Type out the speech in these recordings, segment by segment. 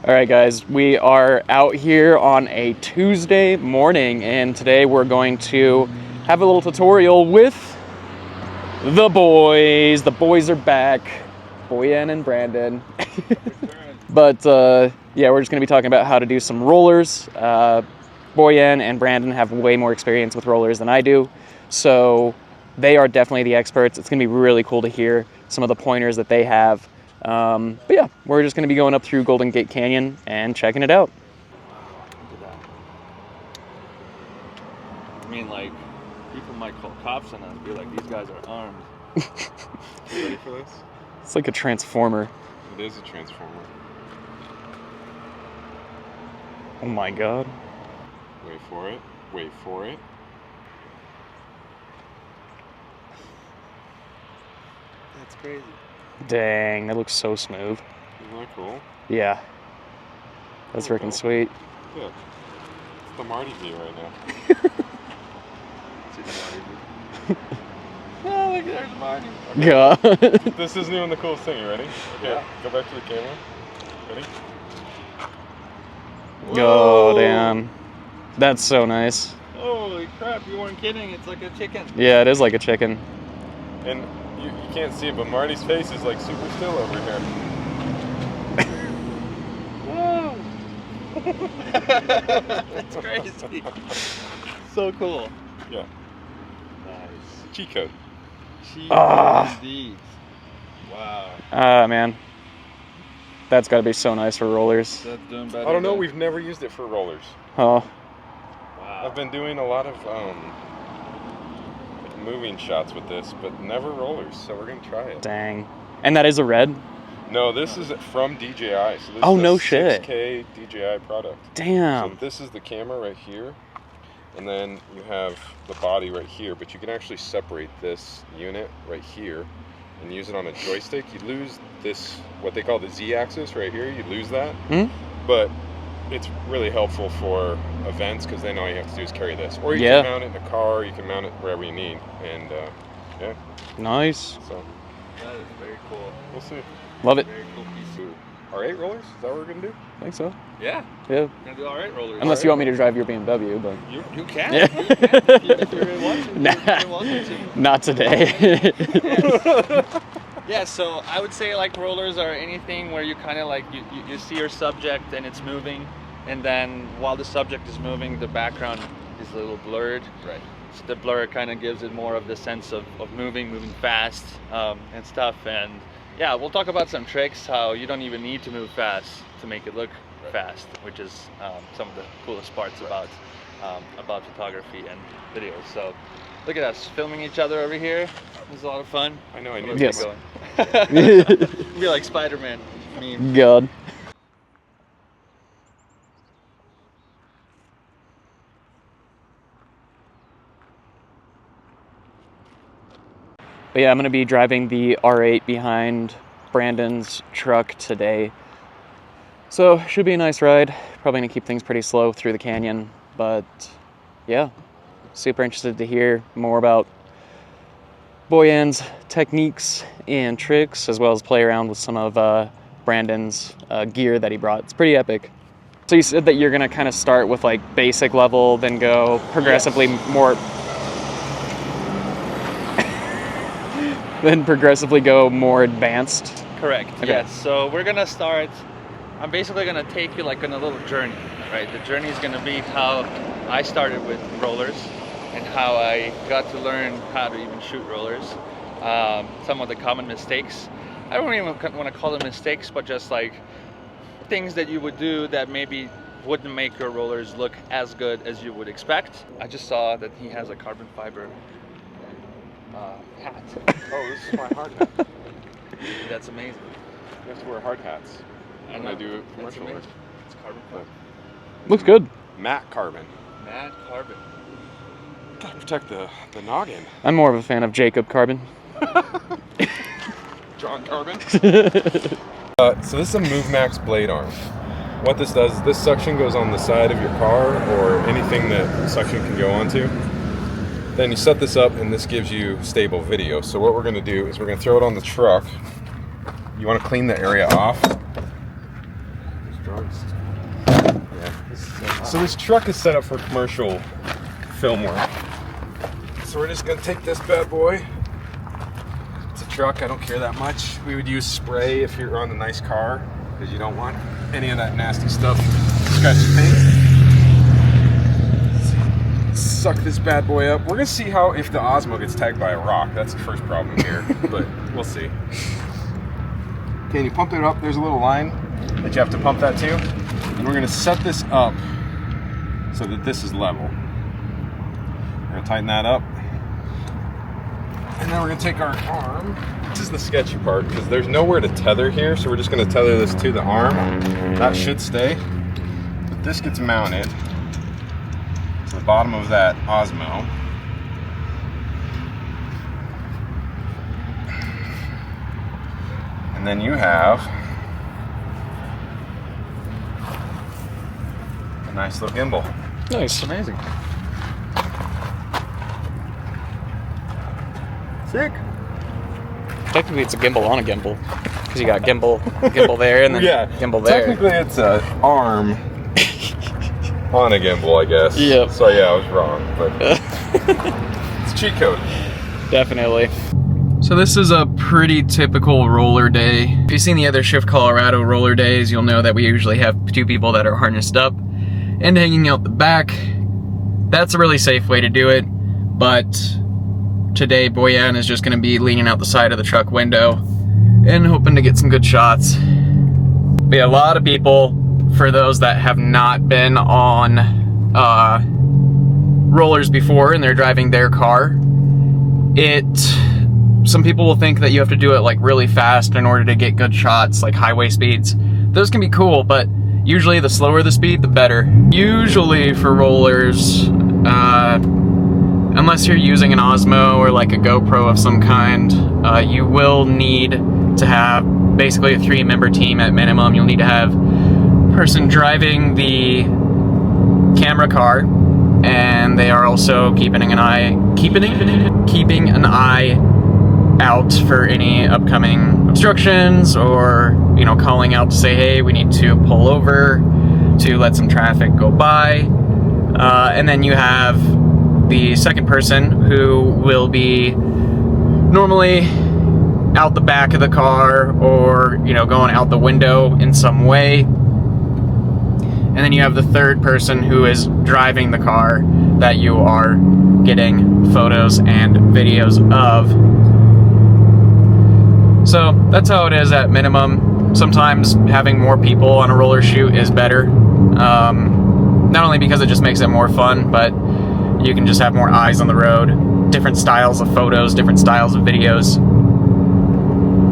All right, guys, we are out here on a Tuesday morning, and today we're going to have a little tutorial with the boys. The boys are back, Bojan and Brandon. But yeah, we're just going to be talking about how to do some rollers. Bojan and Brandon have way more experience with rollers than I do, so they are definitely the experts. It's going to be really cool to hear some of the pointers that they have. But yeah, we're just going to be going up through Golden Gate Canyon and checking it out. Look at that. I mean, like, people might call cops on us and be like, these guys are armed. You ready for this? It's like a transformer. It is a transformer. Oh my god. Wait for it. Wait for it. That's crazy. Dang, that looks so smooth. Isn't that cool? Yeah. That's freaking sweet. Yeah. It's the Marty view right now. See the Marty view? Oh, look, there's Marty. Okay. God. This isn't even the coolest thing. You ready? Okay. Yeah. Go back to the camera. Ready? Oh, damn. That's so nice. Holy crap, you weren't kidding. It's like a chicken. Yeah, it is like a chicken. And you can't see it, but Marty's face is like super still over here. Whoa! That's crazy. So cool. Yeah. Nice. Cheat code. Cheese Ah. indeed. Wow. Man. That's got to be so nice for rollers. That's doing better. I don't know. than- We've never used it for rollers. Oh, Wow. I've been doing a lot of moving shots with this, but never rollers. So we're gonna try it. dang. And that is a red? No, this is from DJI. So this Oh, is no a shit. 6K DJI product. So Damn. this is the camera right here, and then you have the body right here. But you can actually separate this unit right here and use it on a joystick. You lose this, what they call the Z-axis right here. You lose that, but it's really helpful for events because then all you have to do is carry this, or you Yeah. can mount it in a car. You can mount it wherever you need, and yeah. Nice. So That is very cool. we'll see. Love it. Very cool piece. R8 rollers? Is that what we're gonna do? I think so. Yeah. Yeah. We're gonna do all right rollers. Unless you want me to drive your BMW, but You can. Yeah. You can if you really want to. Nah. You're welcome to. not today. Yeah, so I would say like rollers are anything where you kind of like you see your subject and it's moving, and then while the subject is moving, the background is a little blurred. Right. So the blur kind of gives it more of the sense of moving fast and stuff. And yeah, we'll talk about some tricks how you don't even need to move fast to make it look fast, which is some of the coolest parts about photography and videos. So look at us filming each other over here. It was a lot of fun. I know. I need Let's to Yes. keep going. Be like Spider-Man meme. God. But yeah, I'm going to be driving the R8 behind Brandon's truck today. So, should be a nice ride. Probably going to keep things pretty slow through the canyon. But yeah, super interested to hear more about Bojan's techniques and tricks, as well as play around with some of Brandon's gear that he brought. It's pretty epic. So you said that you're going to kind of start with like basic level, then go progressively more... then progressively go more advanced. Correct. Okay. Yes. So we're gonna start. I'm basically gonna take you like on a little journey, right? The journey is gonna be how I started with rollers and how I got to learn how to even shoot rollers. Some of the common mistakes. I don't even want to call them mistakes, but just like things that you would do that maybe wouldn't make your rollers look as good as you would expect. I just saw that he has a carbon fiber hat. Oh, this is my hard hat. That's amazing. You have to wear hard hats when I do That's commercial work. amazing. It's carbon fiber. Looks good. Matte carbon. Mad carbon. Gotta protect the noggin. I'm more of a fan of Jacob Carbon. John Carbon. So this is a MoveMax blade arm. What this does is this suction goes on the side of your car or anything that suction can go onto. Then you set this up and this gives you stable video. So what we're going to do is we're going to throw it on the truck. You want to clean the area off. Just draw works. Yeah. So this truck is set up for commercial film work. So we're just gonna take this bad boy. It's a truck, I don't care that much. We would use spray if you're on a nice car, because you don't want any of that nasty stuff scratching things. Suck this bad boy up. We're gonna see how if the Osmo gets tagged by a rock. That's the first problem here, but we'll see. Okay, and you pump it up. There's a little line that you have to pump that to, and we're gonna set this up so that this is level. We're gonna tighten that up, and then we're gonna take our arm. This is the sketchy part because there's nowhere to tether here, so we're just gonna tether this to the arm. That should stay, but this gets mounted to the bottom of that Osmo. And then you have a nice little gimbal. Nice. Amazing. Sick. Technically, it's a gimbal on a gimbal because you got gimbal there, and then gimbal there. Technically, it's an arm on a gimbal, I guess. Yep. So yeah, I was wrong, but it's cheat code. Definitely. So this is a pretty typical roller day. If you've seen the other Shift Colorado roller days, you'll know that we usually have 2 people that are harnessed up and hanging out the back. That's a really safe way to do it, but today Bojan is just going to be leaning out the side of the truck window and hoping to get some good shots. But yeah, a lot of people, for those that have not been on rollers before and they're driving their car, some people will think that you have to do it like really fast in order to get good shots, like highway speeds. Those can be cool, but usually the slower the speed, the better. Usually for rollers, unless you're using an Osmo or like a GoPro of some kind, you will need to have basically a 3-member team at minimum. You'll need to have a person driving the camera car, and they are also keeping an eye out for any upcoming obstructions, or calling out to say, hey, we need to pull over to let some traffic go by. And then you have the second person who will be normally out the back of the car, or going out the window in some way. And then you have the third person who is driving the car that you are getting photos and videos of. So that's how it is at minimum. Sometimes having more people on a roller shoot is better. Not only because it just makes it more fun, but you can just have more eyes on the road, different styles of photos, different styles of videos.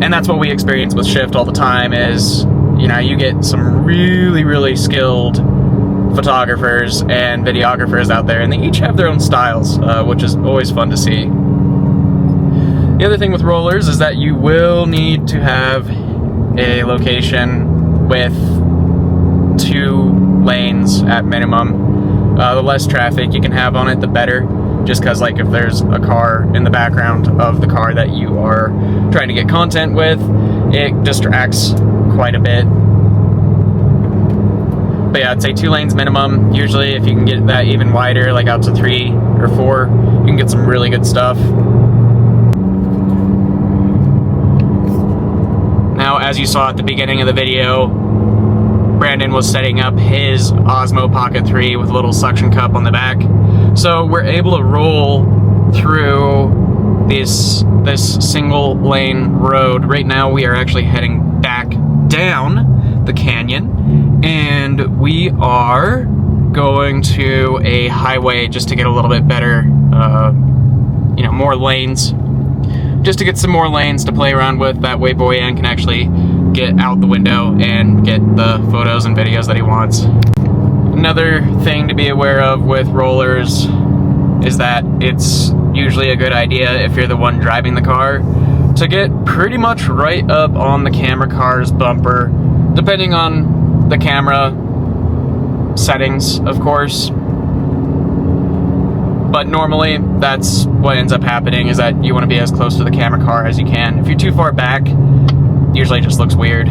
And that's what we experience with Shift all the time is, you get some really, really skilled photographers and videographers out there, and they each have their own styles, which is always fun to see. The other thing with rollers is that you will need to have a location with 2 lanes at minimum. The less traffic you can have on it, the better. Just because, like, if there's a car in the background of the car that you are trying to get content with, it distracts quite a bit. But yeah, I'd say 2 lanes minimum. Usually, if you can get that even wider, like out to 3 or 4, you can get some really good stuff. Now, as you saw at the beginning of the video, Brandon was setting up his Osmo Pocket 3 with a little suction cup on the back. So we're able to roll through this single lane road. Right now we are actually heading back down the canyon, and we are going to a highway just to get a little bit better, more lanes. Just to get some more lanes to play around with. That way Bojan can actually get out the window and get the photos and videos that he wants. Another thing to be aware of with rollers is that it's usually a good idea, if you're the one driving the car, to get pretty much right up on the camera car's bumper, depending on the camera settings, of course. But normally, that's what ends up happening, is that you want to be as close to the camera car as you can. If you're too far back, usually it just looks weird.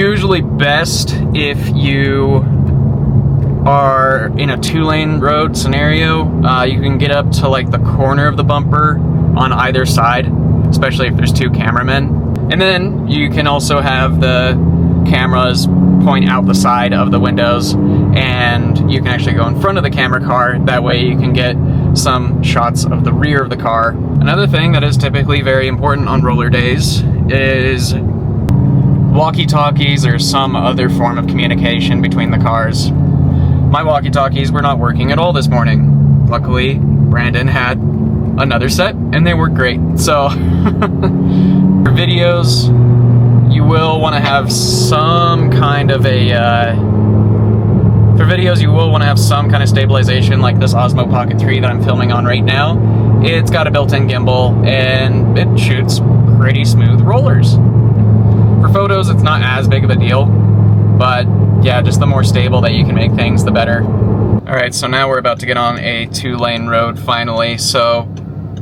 usually best if you are in a 2-lane road scenario. You can get up to like the corner of the bumper on either side, especially if there's 2 cameramen. And then you can also have the cameras point out the side of the windows, and you can actually go in front of the camera car. That way you can get some shots of the rear of the car. Another thing that is typically very important on roller days is walkie-talkies or some other form of communication between the cars. My walkie-talkies were not working at all this morning. Luckily, Brandon had another set and they worked great. So for videos, you will want to have some kind of stabilization, like this Osmo Pocket 3 that I'm filming on right now. It's got a built-in gimbal and it shoots pretty smooth rollers. For photos, it's not as big of a deal, but yeah, just the more stable that you can make things, the better. All right, so now we're about to get on a 2-lane road finally. So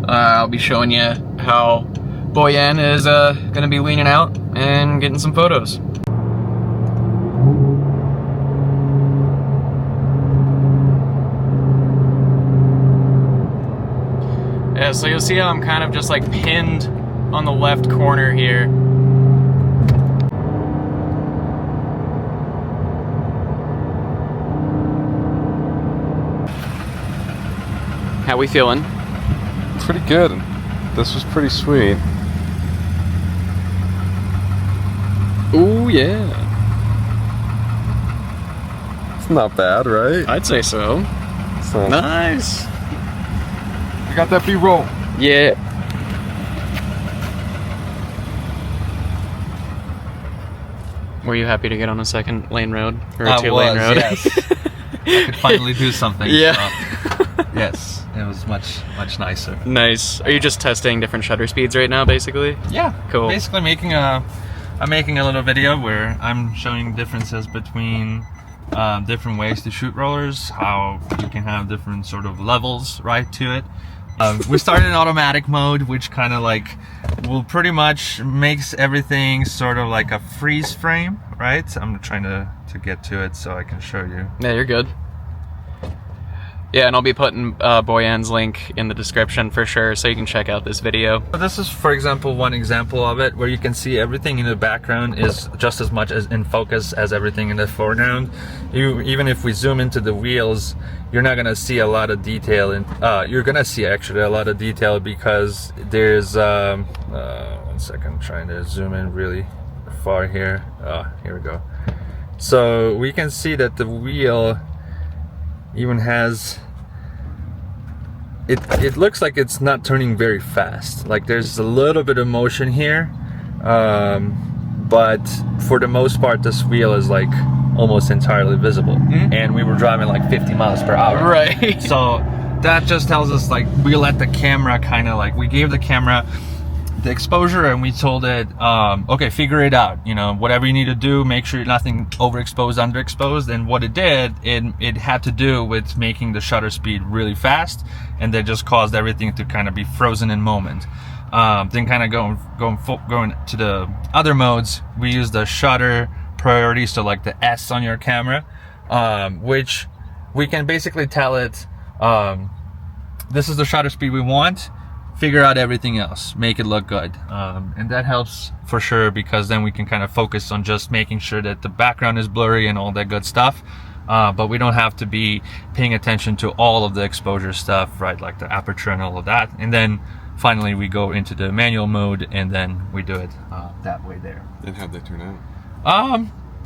I'll be showing you how Bojan is gonna be leaning out and getting some photos. Yeah, so you'll see how I'm kind of just like pinned on the left corner here. How we feeling? Pretty good. This was pretty sweet. Ooh, yeah. It's not bad, right? I'd say so. So, Nice. I got that B-roll. Yeah. Were you happy to get on a 2-lane road? Or a 2-lane road? Yes. I could finally do something. Yeah. So, yes, it was much nicer. Nice. Are you just testing different shutter speeds right now, basically? Yeah. Cool. Basically I'm making a little video where I'm showing differences between different ways to shoot rollers, how you can have different sort of levels right to it. We started in automatic mode, which kind of like will pretty much makes everything sort of like a freeze frame, right? I'm trying to get to it so I can show you. Yeah, you're good. Yeah, and I'll be putting Bojan's link in the description for sure, so you can check out this video. This is, for example, one example of it, where you can see everything in the background is just as much as in focus as everything in the foreground. Even if we zoom into the wheels, you're not gonna see a lot of detail. You're gonna see actually a lot of detail because there's, 1 second, I'm trying to zoom in really far here. Here we go. So we can see that the wheel even has it looks like it's not turning very fast. Like there's a little bit of motion here, but for the most part this wheel is like almost entirely visible. And we were driving like 50 miles per hour, Right. so that just tells us like we let the camera kind of like, we gave the camera the exposure and we told it, okay, figure it out, you know, whatever you need to do, make sure nothing overexposed, underexposed. And what it did, it had to do with making the shutter speed really fast, and that just caused everything to kind of be frozen in moment. Then kind of going to the other modes, we use the shutter priority, so like the S on your camera, which we can basically tell it, this is the shutter speed we want, figure out everything else, make it look good. And that helps for sure, because then we can kind of focus on just making sure that the background is blurry and all that good stuff. But we don't have to be paying attention to all of the exposure stuff, right? Like the aperture and all of that. And then finally we go into the manual mode, and then we do it that way there. And how'd they turn out?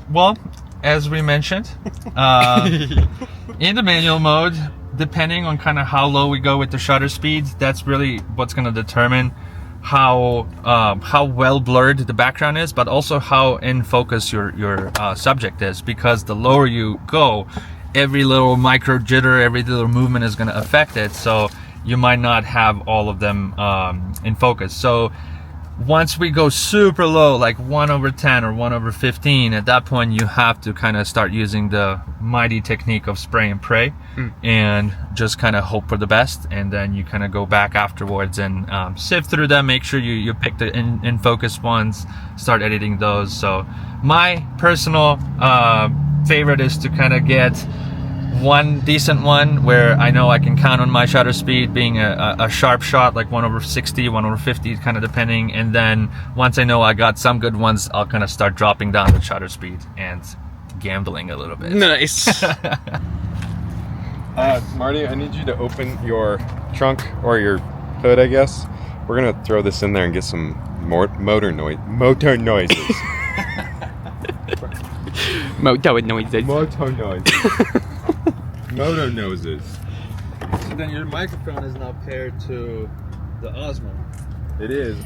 Well, as we mentioned, in the manual mode, depending on kind of how low we go with the shutter speeds, that's really what's going to determine how well blurred the background is, but also how in focus your subject is. Because the lower you go, every little micro jitter, every little movement is going to affect it. So you might not have all of them in focus. So once we go super low, like 1/10 or 1/15, at that point you have to kind of start using the mighty technique of spray and pray, and just kind of hope for the best, and then you kind of go back afterwards and sift through them, make sure you pick the in focus ones, start editing those. So my personal favorite is to kind of get one decent one where I know I can count on my shutter speed being a sharp shot, like 1/60, 1/50, kind of depending. And then once I know I got some good ones, I'll kind of start dropping down the shutter speed and gambling a little bit. Nice. Marty, I need you to open your trunk or your hood, I guess. We're gonna throw this in there and get some motor noises. Motor noises. Motor noses. So then your microphone is now paired to the Osmo. It is.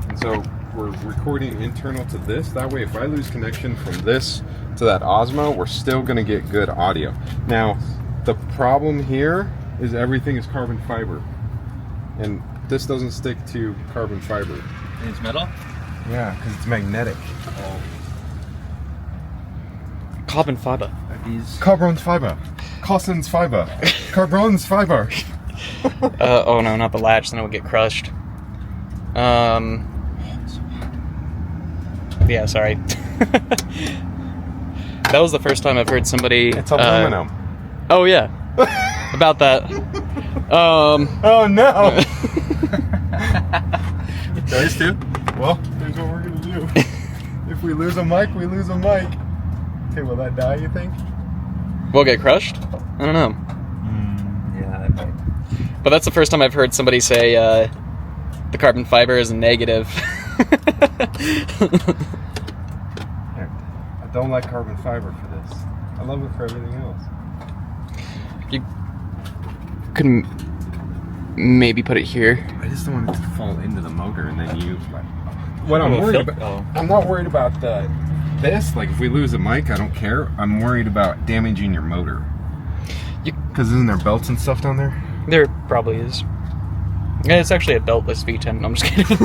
And so we're recording internal to this. That way, if I lose connection from this to that Osmo, we're still going to get good audio. Now, the problem here is everything is carbon fiber. And this doesn't stick to carbon fiber. And it's metal? Yeah, because it's magnetic. Carbon fiber. Carbon fiber. Cossen's fiber. Carbon's fiber. Oh no, not the latch, then it would get crushed. Yeah, sorry. That was the first time I've heard somebody... It's aluminum. Oh yeah. About that. Oh no! Those two? Well, here's what we're gonna do. If we lose a mic, we lose a mic. Okay, will that die, you think? We'll get crushed? I don't know. Yeah, that might. But that's the first time I've heard somebody say the carbon fiber is a negative. I don't like carbon fiber for this. I love it for everything else. You could maybe put it here. I just don't want it to fall into the motor and then you... What I'm worried about... I'm not worried about this. Like, if we lose a mic, I don't care. I'm worried about damaging your motor. Because isn't there belts and stuff down there? There probably is. Yeah, it's actually a beltless V10. No, I'm just kidding.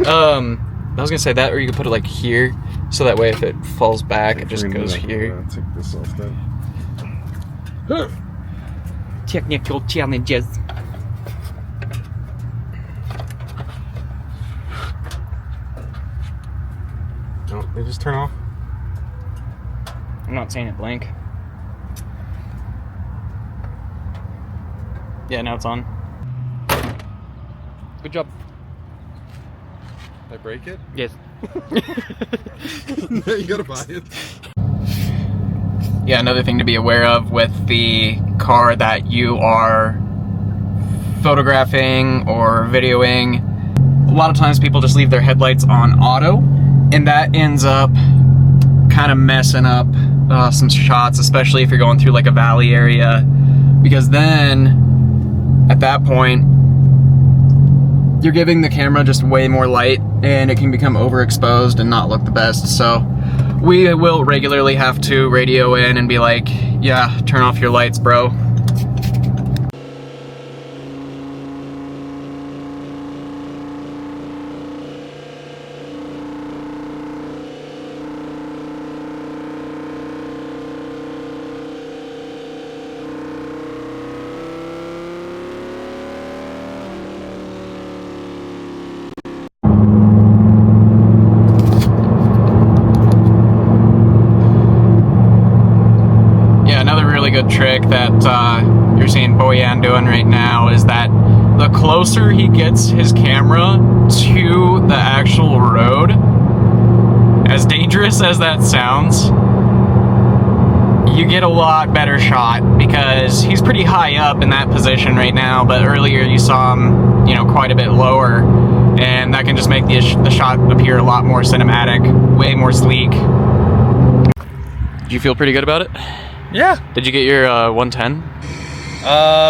I was gonna say that, or you could put it like here, so that way if it falls back, it just goes here. Take this off then. Technical challenges. No, they just turn off. I'm not seeing it blink. Yeah, now it's on. Good job. Did I break it? Yes. No, you gotta buy it. Yeah, another thing to be aware of with the car that you are photographing or videoing, a lot of times people just leave their headlights on auto, and that ends up kind of messing up some shots, especially if you're going through like a valley area, because then at that point you're giving the camera just way more light and it can become overexposed and not look the best. So we will regularly have to radio in and be like, yeah, turn off your lights, bro. Good trick that you're seeing Bojan doing right now is that the closer he gets his camera to the actual road, as dangerous as that sounds, you get a lot better shot, because he's pretty high up in that position right now, but earlier you saw him, you know, quite a bit lower, and that can just make the shot appear a lot more cinematic, way more sleek. Did you feel pretty good about it? Yeah. Did you get your 110?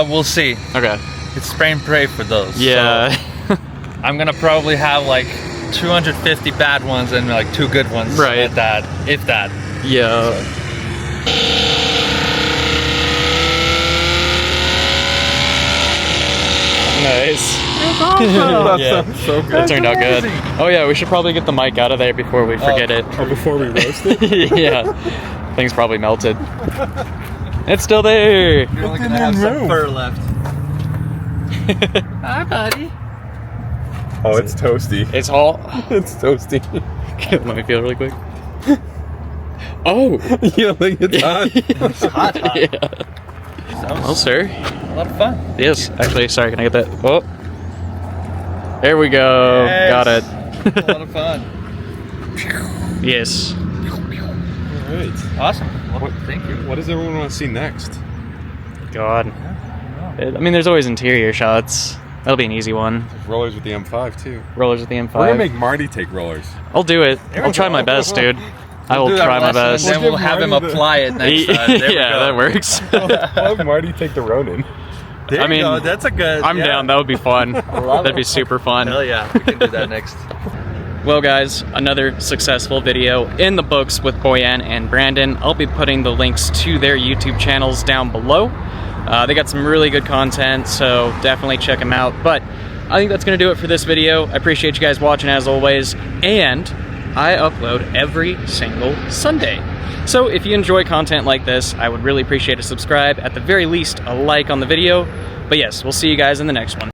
We'll see. Okay. It's spray and pray for those. Yeah. So I'm gonna probably have like 250 bad ones and like 2 good ones. Right. At that, if that. Yeah. Nice. That Yeah. sounds so That good. turned out good. Oh yeah, we should probably get the mic out of there before we forget it. Oh, before we roast it? Yeah. Thing's probably melted. It's still there. You're only didn't gonna have some move. fur left. Hi, buddy. Oh, it's toasty. It's all. It's toasty. Let me feel really quick. Oh. You don't think it's hot? It's hot, hot. Yeah. Sounds Well, sir. a lot of fun. Yes. Actually, sorry. Can I get that? Oh. There we go. Yes. Got it. A lot of fun. Yes. All right. Awesome. Well, What- thank you. What does everyone want to see next? God. I mean, there's always interior shots. That'll be an easy one. Rollers with the M5 too. Rollers with the M5. We're gonna make Marty take rollers. I'll do it. There we I'll try go. my best, dude. I will Do that try my lesson, best. And then We'll we'll give have him Marty the- apply it next time. There we Yeah, go. that works. We'll have Marty take the Ronin. There I you mean, go. That's a good. I'm yeah. down. That would be fun. love That'd be it. super fun. Hell yeah, we can do that next. Well, guys, another successful video in the books with Bojan and Brandon. I'll be putting the links to their YouTube channels down below. They got some really good content, so definitely check them out. But I think that's going to do it for this video. I appreciate you guys watching as always, and I upload every single Sunday. So if you enjoy content like this, I would really appreciate a subscribe, at the very least a like on the video. But yes, we'll see you guys in the next one.